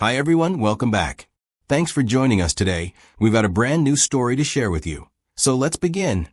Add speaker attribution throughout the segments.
Speaker 1: Hi everyone, welcome back. Thanks for joining us today. We've got a brand new story to share with you. So let's begin.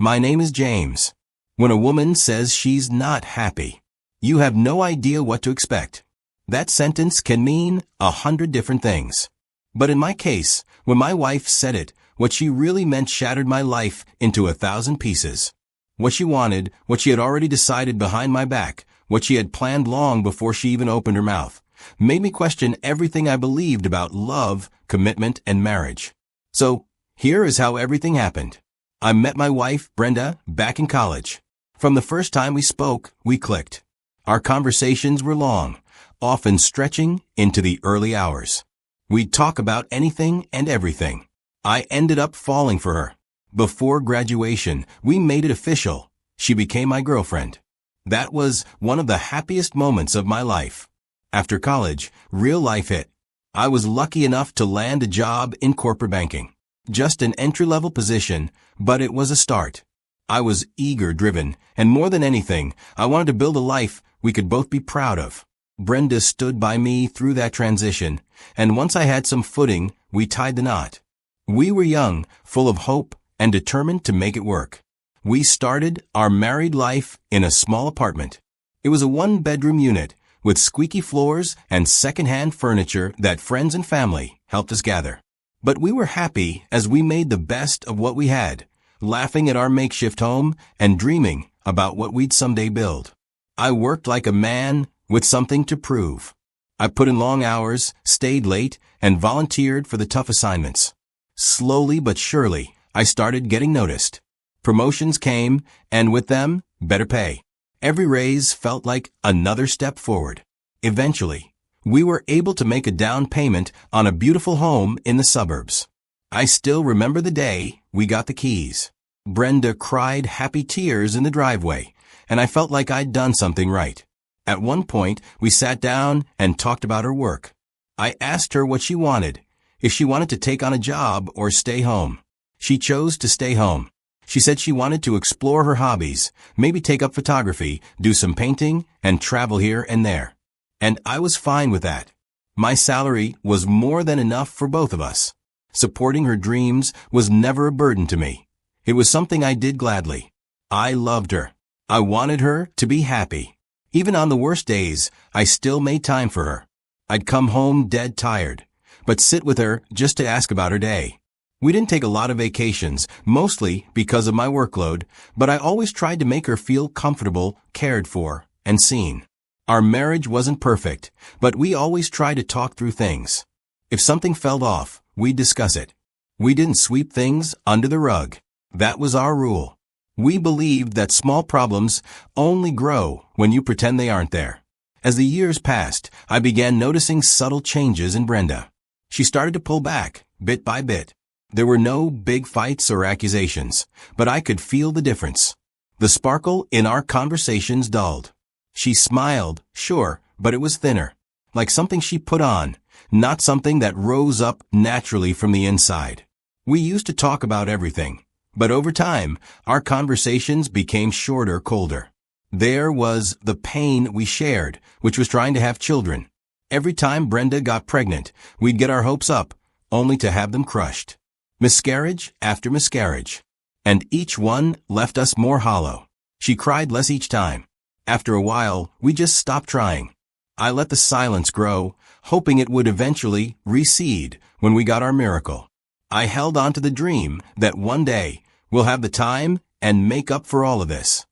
Speaker 1: My name is James. When a woman says she's not happy, you have no idea what to expect. That sentence can mean 100 different things. But in my case, when my wife said it, what she really meant shattered my life into 1,000 pieces. What she wanted, what she had already decided behind my back, what she had planned long before she even opened her mouth, made me question everything I believed about love, commitment, and marriage. So, here is how everything happened. I met my wife, Brenda, back in college. From the first time we spoke, we clicked. Our conversations were long, often stretching into the early hours. We'd talk about anything and everything. I ended up falling for her. Before graduation, we made it official. She became my girlfriend. That was one of the happiest moments of my life. After college, real life hit. I was lucky enough to land a job in corporate banking. Just an entry-level position, but it was a start. I was eager, driven, and more than anything, I wanted to build a life we could both be proud of. Brenda stood by me through that transition, and once I had some footing, we tied the knot. We were young, full of hope, and determined to make it work. We started our married life in a small apartment. It was a one-bedroom unit, with squeaky floors and second-hand furniture that friends and family helped us gather. But we were happy as we made the best of what we had, laughing at our makeshift home and dreaming about what we'd someday build. I worked like a man with something to prove. I put in long hours, stayed late, and volunteered for the tough assignments. Slowly but surely, I started getting noticed. Promotions came, and with them, better pay. Every raise felt like another step forward. Eventually, we were able to make a down payment on a beautiful home in the suburbs. I still remember the day we got the keys. Brenda cried happy tears in the driveway, and I felt like I'd done something right. At one point, we sat down and talked about her work. I asked her what she wanted, if she wanted to take on a job or stay home. She chose to stay home. She said she wanted to explore her hobbies, maybe take up photography, do some painting, and travel here and there. And I was fine with that. My salary was more than enough for both of us. Supporting her dreams was never a burden to me. It was something I did gladly. I loved her. I wanted her to be happy. Even on the worst days, I still made time for her. I'd come home dead tired, but sit with her just to ask about her day. We didn't take a lot of vacations, mostly because of my workload, but I always tried to make her feel comfortable, cared for, and seen. Our marriage wasn't perfect, but we always tried to talk through things. If something fell off, we'd discuss it. We didn't sweep things under the rug. That was our rule. We believed that small problems only grow when you pretend they aren't there. As the years passed, I began noticing subtle changes in Brenda. She started to pull back, bit by bit. There were no big fights or accusations, but I could feel the difference. The sparkle in our conversations dulled. She smiled, sure, but it was thinner, like something she put on, not something that rose up naturally from the inside. We used to talk about everything, but over time, our conversations became shorter, colder. There was the pain we shared, which was trying to have children. Every time Brenda got pregnant, we'd get our hopes up, only to have them crushed. Miscarriage after miscarriage. And each one left us more hollow. She cried less each time. After a while, we just stopped trying. I let the silence grow, hoping it would eventually recede when we got our miracle. I held on to the dream that one day we'll have the time and make up for all of this.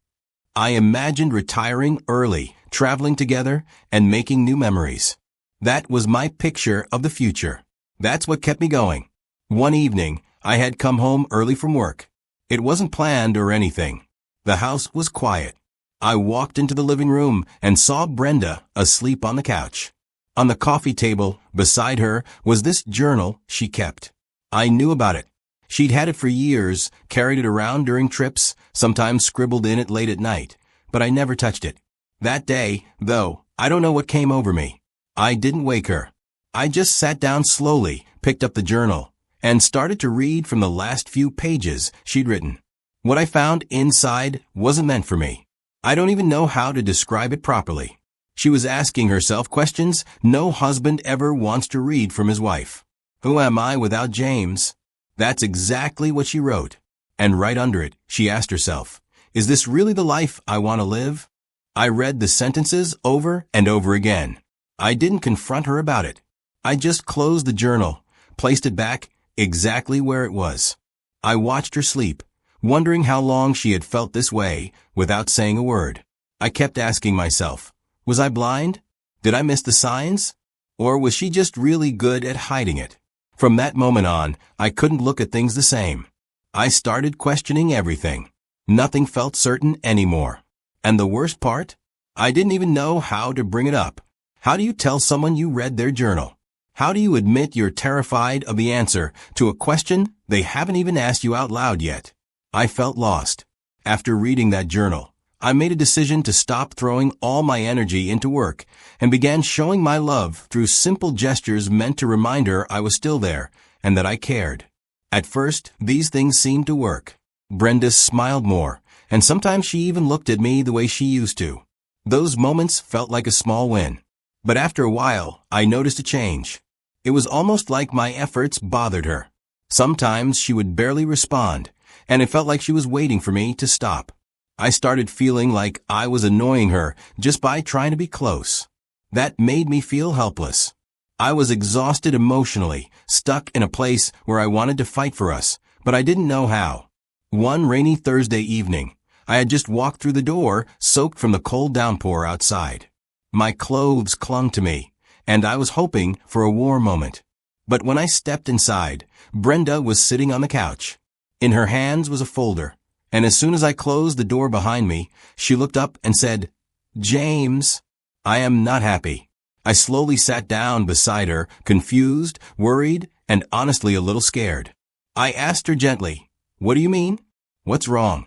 Speaker 1: I imagined retiring early, traveling together, and making new memories. That was my picture of the future. That's what kept me going. One evening, I had come home early from work. It wasn't planned or anything. The house was quiet. I walked into the living room and saw Brenda asleep on the couch. On the coffee table beside her was this journal she kept. I knew about it. She'd had it for years, carried it around during trips, sometimes scribbled in it late at night, but I never touched it. That day, though, I don't know what came over me. I didn't wake her. I just sat down slowly, picked up the journal, and started to read from the last few pages she'd written. What I found inside wasn't meant for me. I don't even know how to describe it properly. She was asking herself questions no husband ever wants to read from his wife. Who am I without James? That's exactly what she wrote. And right under it, she asked herself, is this really the life I want to live? I read the sentences over and over again. I didn't confront her about it. I just closed the journal, placed it back exactly where it was. I watched her sleep, wondering how long she had felt this way without saying a word. I kept asking myself, was I blind? Did I miss the signs? Or was she just really good at hiding it? From that moment on, I couldn't look at things the same. I started questioning everything. Nothing felt certain anymore. And the worst part? I didn't even know how to bring it up. How do you tell someone you read their journal? How do you admit you're terrified of the answer to a question they haven't even asked you out loud yet? I felt lost. After reading that journal, I made a decision to stop throwing all my energy into work and began showing my love through simple gestures meant to remind her I was still there and that I cared. At first, these things seemed to work. Brenda smiled more, and sometimes she even looked at me the way she used to. Those moments felt like a small win. But after a while, I noticed a change. It was almost like my efforts bothered her. Sometimes she would barely respond, and it felt like she was waiting for me to stop. I started feeling like I was annoying her just by trying to be close. That made me feel helpless. I was exhausted emotionally, stuck in a place where I wanted to fight for us, but I didn't know how. One rainy Thursday evening, I had just walked through the door, soaked from the cold downpour outside. My clothes clung to me, and I was hoping for a warm moment. But when I stepped inside, Brenda was sitting on the couch. In her hands was a folder, and as soon as I closed the door behind me, she looked up and said, "James, I am not happy." I slowly sat down beside her, confused, worried, and honestly a little scared. I asked her gently, "What do you mean? What's wrong?"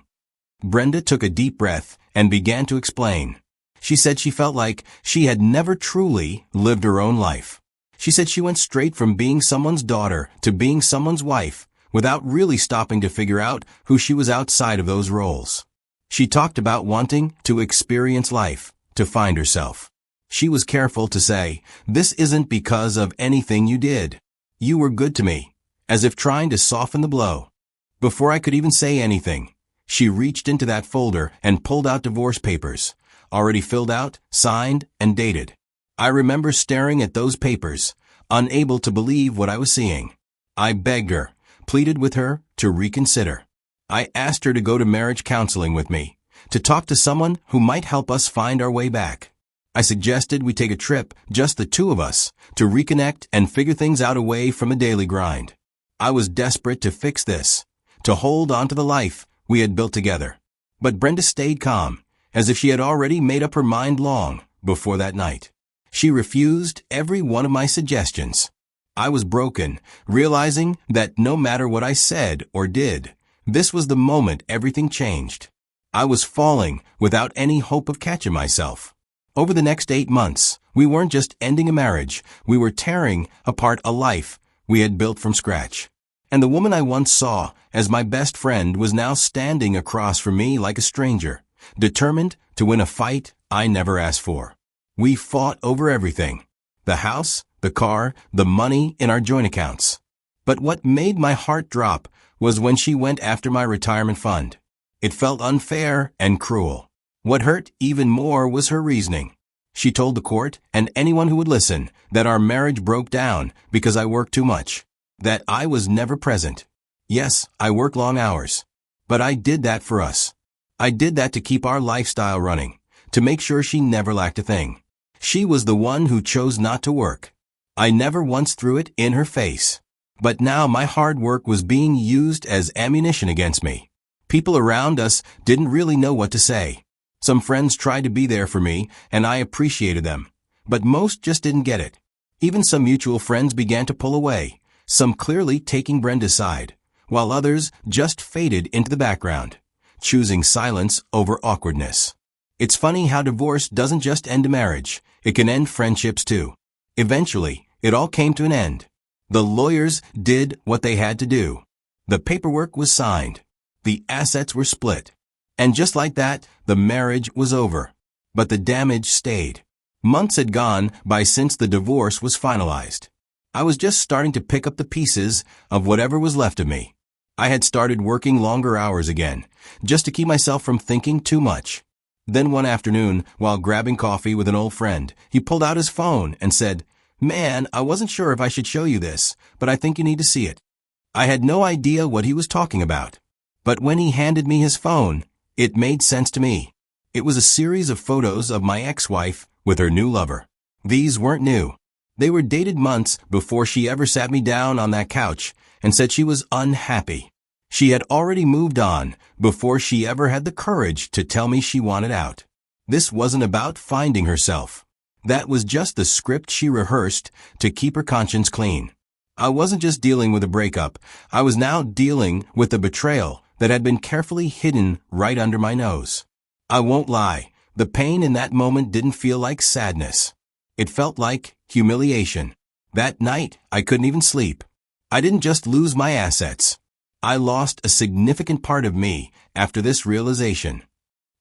Speaker 1: Brenda took a deep breath and began to explain. She said she felt like she had never truly lived her own life. She said she went straight from being someone's daughter to being someone's wife without really stopping to figure out who she was outside of those roles. She talked about wanting to experience life, to find herself. She was careful to say, "This isn't because of anything you did. You were good to me," as if trying to soften the blow. Before I could even say anything, she reached into that folder and pulled out divorce papers, already filled out, signed, and dated. I remember staring at those papers, unable to believe what I was seeing. I begged her, pleaded with her to reconsider. I asked her to go to marriage counseling with me, to talk to someone who might help us find our way back. I suggested we take a trip, just the two of us, to reconnect and figure things out away from the daily grind. I was desperate to fix this, to hold on to the life we had built together. But Brenda stayed calm, as if she had already made up her mind long before that night. She refused every one of my suggestions. I was broken, realizing that no matter what I said or did, this was the moment everything changed. I was falling without any hope of catching myself. Over the next 8 months, we weren't just ending a marriage, we were tearing apart a life we had built from scratch. And the woman I once saw as my best friend was now standing across from me like a stranger, determined to win a fight I never asked for. We fought over everything: the house, the car, the money in our joint accounts. But what made my heart drop was when she went after my retirement fund. It felt unfair and cruel. What hurt even more was her reasoning. She told the court and anyone who would listen that our marriage broke down because I worked too much, that I was never present. Yes, I work long hours, but I did that for us. I did that to keep our lifestyle running, to make sure she never lacked a thing. She was the one who chose not to work. I never once threw it in her face. But now my hard work was being used as ammunition against me. People around us didn't really know what to say. Some friends tried to be there for me, and I appreciated them. But most just didn't get it. Even some mutual friends began to pull away, some clearly taking Brenda's side, while others just faded into the background, choosing silence over awkwardness. It's funny how divorce doesn't just end a marriage, it can end friendships too. Eventually, it all came to an end. The lawyers did what they had to do. The paperwork was signed. The assets were split. And just like that, the marriage was over. But the damage stayed. Months had gone by since the divorce was finalized. I was just starting to pick up the pieces of whatever was left of me. I had started working longer hours again, just to keep myself from thinking too much. Then one afternoon, while grabbing coffee with an old friend, he pulled out his phone and said, "Man, I wasn't sure if I should show you this, but I think you need to see it." I had no idea what he was talking about. But when he handed me his phone, it made sense to me. It was a series of photos of my ex-wife with her new lover. These weren't new. They were dated months before she ever sat me down on that couch and said she was unhappy. She had already moved on before she ever had the courage to tell me she wanted out. This wasn't about finding herself. That was just the script she rehearsed to keep her conscience clean. I wasn't just dealing with a breakup. I was now dealing with a betrayal that had been carefully hidden right under my nose. I won't lie, the pain in that moment didn't feel like sadness. It felt like humiliation. That night, I couldn't even sleep. I didn't just lose my assets. I lost a significant part of me after this realization.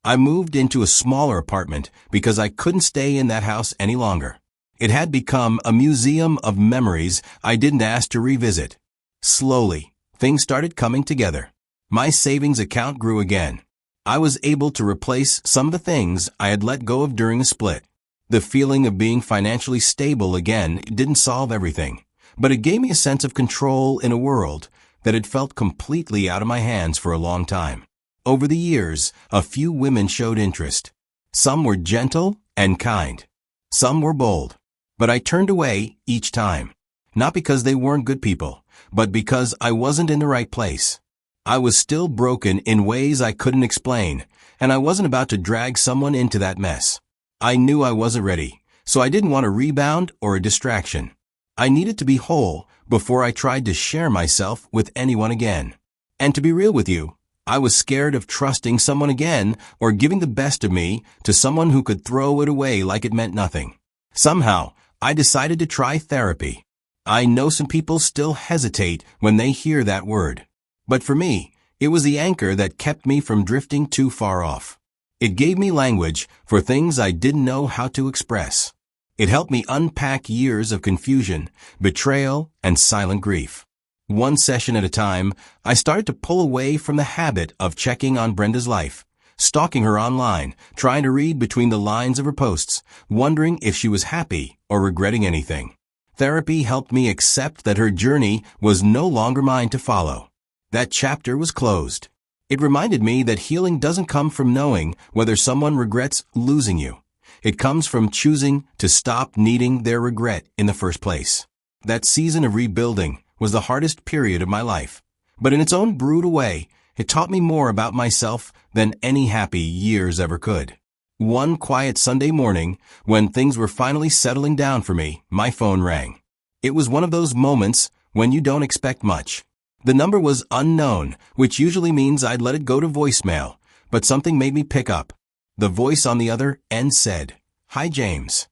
Speaker 1: I moved into a smaller apartment because I couldn't stay in that house any longer. It had become a museum of memories I didn't ask to revisit. Slowly, things started coming together. My savings account grew again. I was able to replace some of the things I had let go of during the split. The feeling of being financially stable again didn't solve everything, but it gave me a sense of control in a world that had felt completely out of my hands for a long time. Over the years, a few women showed interest. Some were gentle and kind. Some were bold. But I turned away each time. Not because they weren't good people, but because I wasn't in the right place. I was still broken in ways I couldn't explain, and I wasn't about to drag someone into that mess. I knew I wasn't ready, so I didn't want a rebound or a distraction. I needed to be whole before I tried to share myself with anyone again. And to be real with you, I was scared of trusting someone again or giving the best of me to someone who could throw it away like it meant nothing. Somehow, I decided to try therapy. I know some people still hesitate when they hear that word. But for me, it was the anchor that kept me from drifting too far off. It gave me language for things I didn't know how to express. It helped me unpack years of confusion, betrayal, and silent grief. One session at a time, I started to pull away from the habit of checking on Brenda's life, stalking her online, trying to read between the lines of her posts, wondering if she was happy or regretting anything. Therapy helped me accept that her journey was no longer mine to follow. That chapter was closed. It reminded me that healing doesn't come from knowing whether someone regrets losing you. It comes from choosing to stop needing their regret in the first place. That season of rebuilding was the hardest period of my life. But in its own brutal way, it taught me more about myself than any happy years ever could. One quiet Sunday morning, when things were finally settling down for me, my phone rang. It was one of those moments when you don't expect much. The number was unknown, which usually means I'd let it go to voicemail, but something made me pick up. The voice on the other end said, "Hi, James."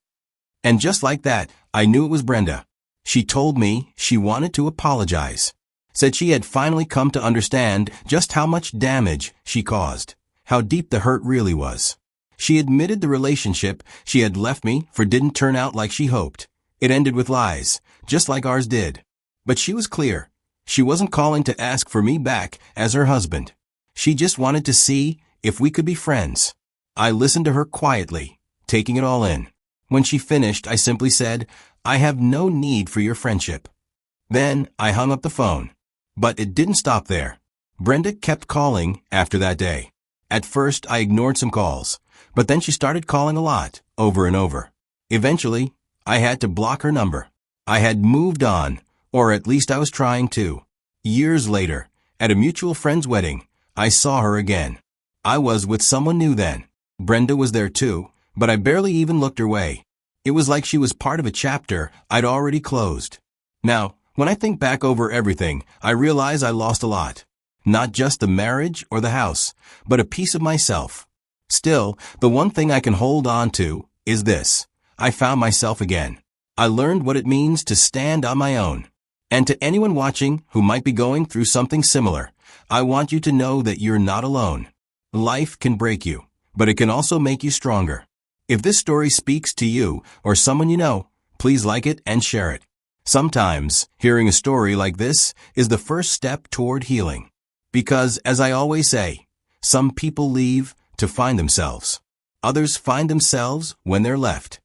Speaker 1: And just like that, I knew it was Brenda. She told me she wanted to apologize. Said she had finally come to understand just how much damage she caused, how deep the hurt really was. She admitted the relationship she had left me for didn't turn out like she hoped. It ended with lies, just like ours did. But she was clear. She wasn't calling to ask for me back as her husband. She just wanted to see if we could be friends. I listened to her quietly, taking it all in. When she finished, I simply said, "I have no need for your friendship." Then I hung up the phone. But it didn't stop there. Brenda kept calling after that day. At first, I ignored some calls, but then she started calling a lot, over and over. Eventually, I had to block her number. I had moved on, or at least I was trying to. Years later, at a mutual friend's wedding, I saw her again. I was with someone new then. Brenda was there too, but I barely even looked her way. It was like she was part of a chapter I'd already closed. Now, when I think back over everything, I realize I lost a lot. Not just the marriage or the house, but a piece of myself. Still, the one thing I can hold on to is this. I found myself again. I learned what it means to stand on my own. And to anyone watching who might be going through something similar, I want you to know that you're not alone. Life can break you, but it can also make you stronger. If this story speaks to you or someone you know, please like it and share it. Sometimes, hearing a story like this is the first step toward healing. Because, as I always say, some people leave to find themselves. Others find themselves when they're left.